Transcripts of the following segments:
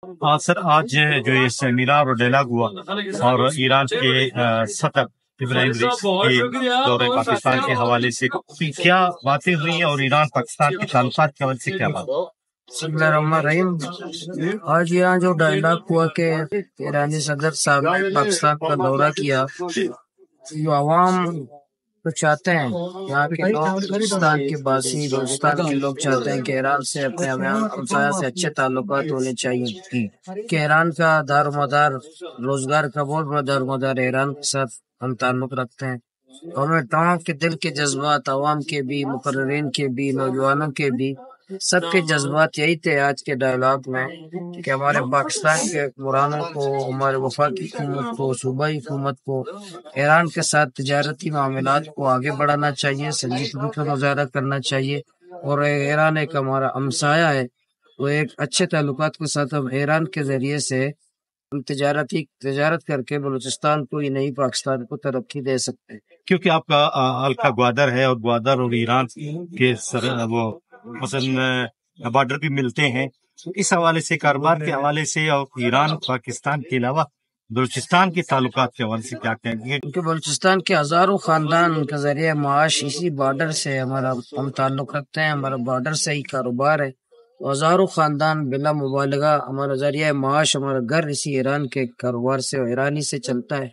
سر آج جو یہ سیمینار اور ڈائلاگ ہوا اور ایران کے صدر ابراہیم رئیسی کے دورہ پاکستان کے حوالے سے کیا باتیں ہوئی ہیں اور ایران پاکستان کے تعلقات کے حوالے سے کیا بات؟ بسم اللہ الرحمن الرحیم۔ آج یہاں جو ڈائلاگ ہوا کہ ایرانی صدر صاحب نے پاکستان کا دورہ کیا، جو عوام تو چاہتے ہیں، یہاں کے لوگ، بلوچستان کے باسی، بلوچستان کے لوگ چاہتے ہیں کہ ایران سے اپنے ہمسایہ سے اچھے تعلقات ہونے چاہیے، کہ ایران کا دار و مدار، روزگار کا بہت بڑا دار و مدار ایران کے ساتھ ہم تعلق رکھتے ہیں، اور میں تمام کے دل کے جذبات، عوام کے بھی، مقررین کے بھی، نوجوانوں کے بھی، سب کے جذبات یہی تھے آج کے ڈائلاگ میں، کہ ہمارے پاکستان کے حکمرانوں کو، ہمارے وفاقی حکومت کو، صوبائی حکومت کو ایران کے ساتھ تجارتی معاملات کو آگے بڑھانا چاہیے، سنجیدگی کا مظاہرہ کرنا چاہیے، اور ایران ایک ہمارا ہمسایہ ہے، وہ ایک اچھے تعلقات کے ساتھ ہم ایران کے ذریعے سے ہم تجارت کر کے بلوچستان کو ہی نہیں پاکستان کو ترقی دے سکتے ہیں۔ کیونکہ آپ کا حلقہ گوادر ہے اور گوادر اور ایران کے وہ مثلا بارڈر بھی ملتے ہیں، اس حوالے سے، کاروبار کے حوالے سے، اور ایران پاکستان کے علاوہ بلوچستان کے تعلقات کے حوالے سے کیا کہیں گے؟ کیونکہ بلوچستان کے ہزاروں خاندان کا ذریعہ معاش اسی بارڈر سے ہم تعلق رکھتے ہیں، ہمارا بارڈر سے ہی کاروبار ہے، ہزاروں خاندان بلا مبالغہ ہمارا ذریعہ معاش، ہمارا گھر اسی ایران کے کاروبار سے اور ایرانی سے چلتا ہے۔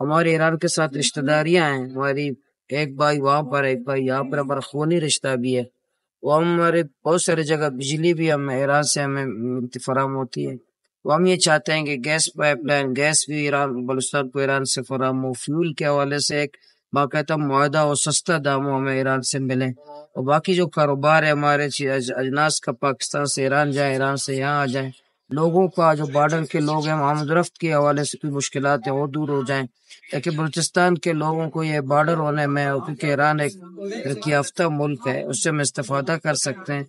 ہمارے ایران کے ساتھ رشتہ داریاں ہیں، ہماری ایک بھائی وہاں پر، ایک بھائی یہاں پر، ہمارا خونی رشتہ بھی ہے، وہ ہمارے بہت سارے جگہ بجلی بھی ایران سے ہمیں فراہم ہوتی ہے، وہ ہم یہ چاہتے ہیں کہ گیس پائپ لائن، گیس بھی بلوچستان کو ایران سے فراہم ہو، فیول کے حوالے سے ایک باقاعدہ معاہدہ اور سستا داموں ہمیں ایران سے ملے، اور باقی جو کاروبار ہے ہمارے اجناس کا پاکستان سے ایران جائیں، ایران سے یہاں آ جائیں، لوگوں کا جو بارڈر کے لوگ ہیں آمد رفت کے حوالے سے کوئی مشکلات ہیں وہ دور ہو جائیں، تاکہ بلوچستان کے لوگوں کو یہ بارڈر ہونے میں، کیونکہ ایران ایک ترقی یافتہ ملک ہے، اس سے ہم استفادہ کر سکتے ہیں،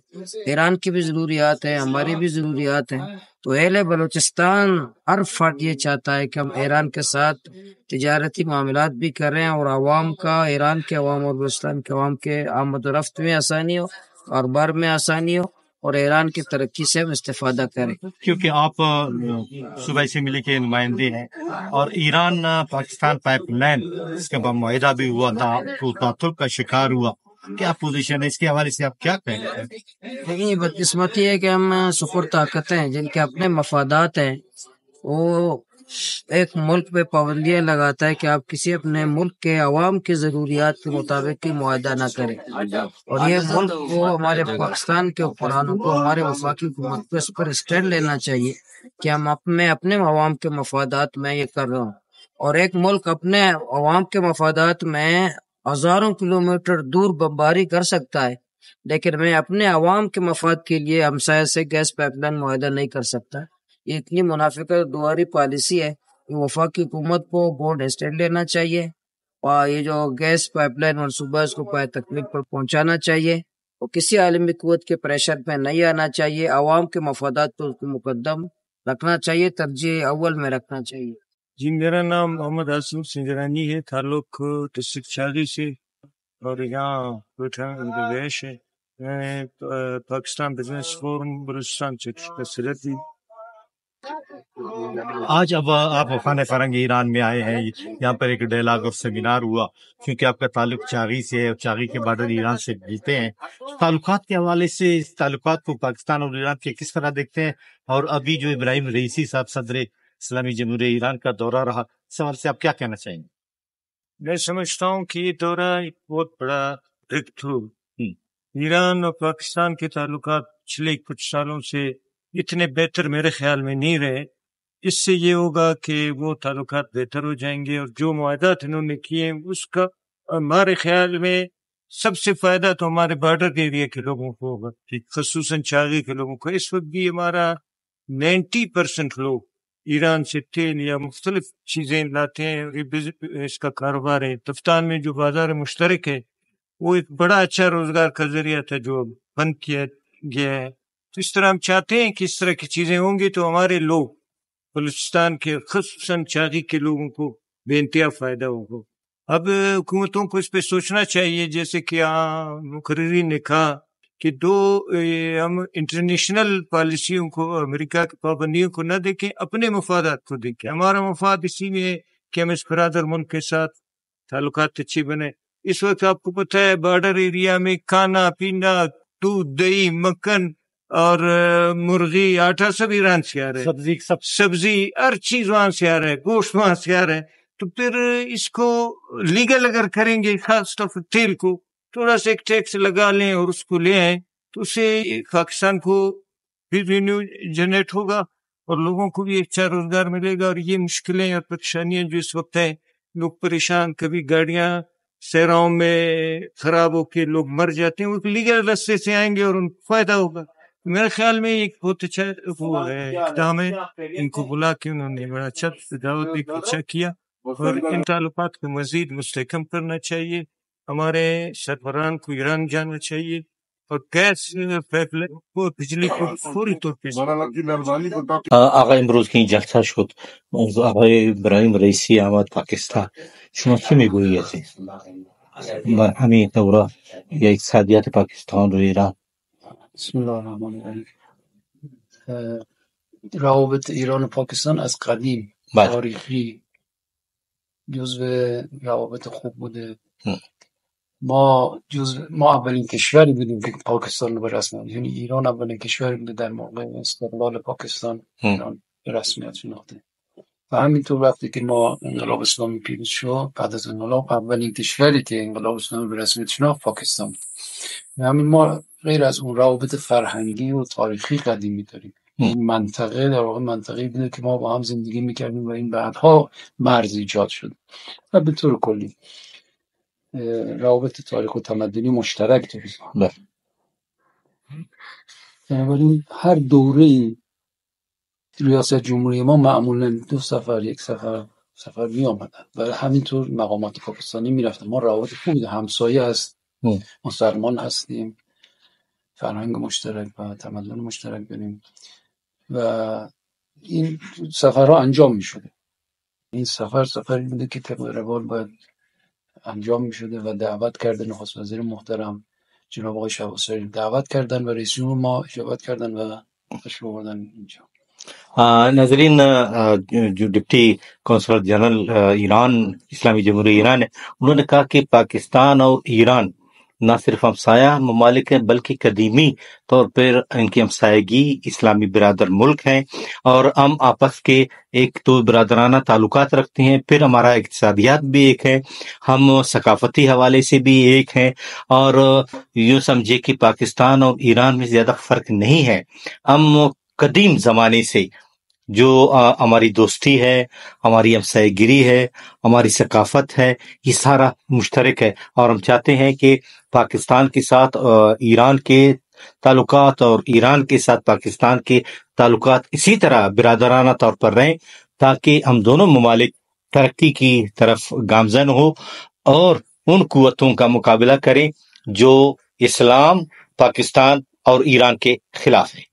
ایران کی بھی ضروریات ہیں، ہماری بھی ضروریات ہیں، تو اہل بلوچستان ہر فرد یہ چاہتا ہے کہ ہم ایران کے ساتھ تجارتی معاملات بھی کریں، اور عوام کا، ایران کے عوام اور بلوچستان کے عوام کے آمد و رفت میں آسانی ہو، کاروبار میں آسانی ہو، اور ایران کی ترقی سے ہم استفادہ کریں۔ کیونکہ آپ صوبہ اسمبلی کے نمائندے ہیں، اور ایران پاکستان پائپ لائن اس کا معاہدہ بھی ہوا تھا تو تعطل کا شکار ہوا، کیا پوزیشن ہے اس کے حوالے سے، آپ کیا کہیں گے؟ لیکن یہ بدقسمتی ہے کہ ہم سپر طاقتیں ہیں جن کے اپنے مفادات ہیں، وہ ایک ملک پہ پابندیاں لگاتا ہے کہ آپ کسی اپنے ملک کے عوام کی ضروریات کے مطابق ہی معاہدہ نہ کریں، اور یہ ملک کو، ہمارے پاکستان کے حکمرانوں کو، ہمارے وفاقی حکومت کو اس پر اسٹینڈ لینا چاہیے کہ ہم اپنے عوام کے مفادات میں یہ کر رہا ہوں، اور ایک ملک اپنے عوام کے مفادات میں ہزاروں کلومیٹر دور بمباری کر سکتا ہے، لیکن میں اپنے عوام کے مفاد کے لیے ہمسایہ سے گیس پائپ لائن معاہدہ نہیں کر سکتا۔ یہ اتنی منافقت دوہری پالیسی ہے کہ وفاقی حکومت کو بورڈ اسٹینڈ لینا چاہیے، اور یہ جو گیس پائپ لائن منصوبہ اس کو پائے تکمیل پر پہنچانا چاہیے، اور کسی عالمی قوت کے پریشر پہ نہیں آنا چاہیے، عوام کے مفادات کو مقدم رکھنا چاہیے، ترجیح اول میں رکھنا چاہیے۔ جی، میرا نام محمد آصف سنجرانی ہے، تعلق ڈسٹرکٹ شاہی سے، اور یہاں کوئٹہ رہائش ہے۔ میں پاکستان بزنس فورم بلوچستان کا صدر۔ آج اب آپ خانہ فرنگ ایران میں آئے ہیں، یہاں پر ایک ڈائلاگ اور سیمینار ہوا، کیونکہ آپ کا تعلق چاغی سے ہے اور چاغی کے بارڈر ایران سے ملتے ہیں، تعلقات کے حوالے سے اس تعلقات کو پاکستان اور ایران کے کس طرح دیکھتے ہیں؟ اور ابھی جو ابراہیم رئیسی صاحب صدر اسلامی جمہوریہ ایران کا دورہ رہا، اس حوالے سے آپ کیا کہنا چاہیں گے؟ میں سمجھتا ہوں کہ یہ دورہ ایک بہت بڑا بریک تھرو، ایران اور پاکستان کے تعلقات پچھلے کچھ سالوں سے اتنے بہتر میرے خیال میں نہیں رہے، اس سے یہ ہوگا کہ وہ تعلقات بہتر ہو جائیں گے، اور جو معاہدات انہوں نے کیے ہیں اس کا ہمارے خیال میں سب سے فائدہ تو ہمارے بارڈر کے ایریا کے لوگوں کو ہوگا، خصوصاً چاغی کے لوگوں کو۔ اس وقت بھی ہمارا 90% لوگ ایران سے تیل یا مختلف چیزیں لاتے ہیں، اور اس کا کاروبار ہے۔ تفتان میں جو بازار مشترک ہے وہ ایک بڑا اچھا روزگار کا ذریعہ تھا جو بند کیا گیا ہے، تو اس طرح ہم چاہتے ہیں کہ اس طرح کی چیزیں ہوں گی تو ہمارے لوگ، بلوچستان کے خصوصاً چاغی کے لوگوں کو بے انتہا فائدہ ہوگا۔ اب حکومتوں کو اس پہ سوچنا چاہیے، جیسے کہ مقررین نے کہا کہ ہم انٹرنیشنل پالیسیوں کو، امریکہ کی پابندیوں کو نہ دیکھیں، اپنے مفادات کو دیکھیں. ہمارا مفاد اسی میں ہے کہ ہم اس برادر ملک کے ساتھ تعلقات اچھی بنے. اس وقت آپ کو پتہ ہے بارڈر ایریا میں کھانا پینا، دودھ، دہی، مکھن اور مرغی، آٹا سب ایران سے آ رہا ہے، سبزی ہر چیز وہاں سے آ رہا ہے، گوشت وہاں سے آ رہا ہے. تو پھر اس کو لیگل اگر کریں گے، خاص طور پر تیل کو تھوڑا سا ایک ٹیکس لگا لیں اور اس کو لے آئیں، تو اس سے پاکستان کو بھی ریونیو جنریٹ ہوگا اور لوگوں کو بھی اچھا روزگار ملے گا. اور یہ مشکلیں اور پریشانیاں جو اس وقت ہیں، لوگ پریشان، کبھی گاڑیاں صحراؤں میں خراب ہو کے لوگ مر جاتے ہیں، وہ لیگل راستے سے آئیں گے اور ان کو فائدہ ہوگا. میرے خیال میں ایک بہت اچھا وہ ہے اقدام ہے. ان کو بلا کے انہوں نے بڑا اچھا دعوت دے کے اچھا کیا، اور ان تعلقات کو مزید مستحکم کرنا چاہیے. ہمارے سربراہان کو ایران جانا چاہیے اور گیس کو، بجلی کو فوری طور پہ. آقا امروز که این جلسه شد موضوع آقای ابراهیم رئیسی آمد پاکستان، شما چی میگویید و همین دوره یا اقتصادیات پاکستان و ایران؟ بسم الله الرحمن الرحیم. روابط ایران و پاکستان از قدیم بله. تاریخی جزو روابط خوب بوده. ما اولین کشوری بودیم که پاکستان رو به رسمیت، یعنی ایران اولین کشوری بوده در موقع استقلال پاکستان ایران به رسمیت شناخته. و همینطور وقتی که ما انقلاب اسلامی پیروز شد، بعد از انقلاب اولین کشوری که انقلاب اسلامی به رسمیت شناخت پاکستان بود. و همین ما غیر از اون روابط فرهنگی و تاریخی قدیمی داریم. این منطقه در واقع منطقه‌ای بوده که ما با هم زندگی میکردیم و این بعدها مرز ایجاد شد. و به طور کلی روابط تاریخ و تمدنی مشترک داریم. بنابراین هر دوره ریاست جمهوری ما معمولا 2 سفر، 1 سفر می آمدن و همینطور مقامات پاکستانی می رفتن. ما روابط خوبی، همسایه هست، مسلمان هستیم، فرهنگ مشترک و تمدن مشترک داریم و این سفرها انجام می شده. این سفری بوده که طبق روال باید انجام می شده و دعوت کرده نخست وزیر محترم جناب آقای شهباز شریف دعوت کردن و رئیس جمهور ما اجابت کردن و تشریف آوردن اینجا. ناظرین، جو ڈپٹی کونسلر جنرل ایران اسلامی جمہوریہ ایران ہے، انہوں نے کہا کہ پاکستان اور ایران نہ صرف ہمسایہ ممالک ہیں بلکہ قدیمی طور پر ان کی ہمسایگی اسلامی برادر ملک ہیں، اور ہم آپس کے ایک تو برادرانہ تعلقات رکھتے ہیں، پھر ہمارا اقتصادیات بھی ایک ہے، ہم ثقافتی حوالے سے بھی ایک ہیں، اور یوں سمجھے کہ پاکستان اور ایران میں زیادہ فرق نہیں ہے. ہم قدیم زمانے سے جو ہماری دوستی ہے، ہماری ہمسائے گیری ہے، ہماری ثقافت ہے، یہ سارا مشترک ہے، اور ہم چاہتے ہیں کہ پاکستان کے ساتھ ایران کے تعلقات اور ایران کے ساتھ پاکستان کے تعلقات اسی طرح برادرانہ طور پر رہیں، تاکہ ہم دونوں ممالک ترقی کی طرف گامزن ہو اور ان قوتوں کا مقابلہ کریں جو اسلام، پاکستان اور ایران کے خلاف ہیں.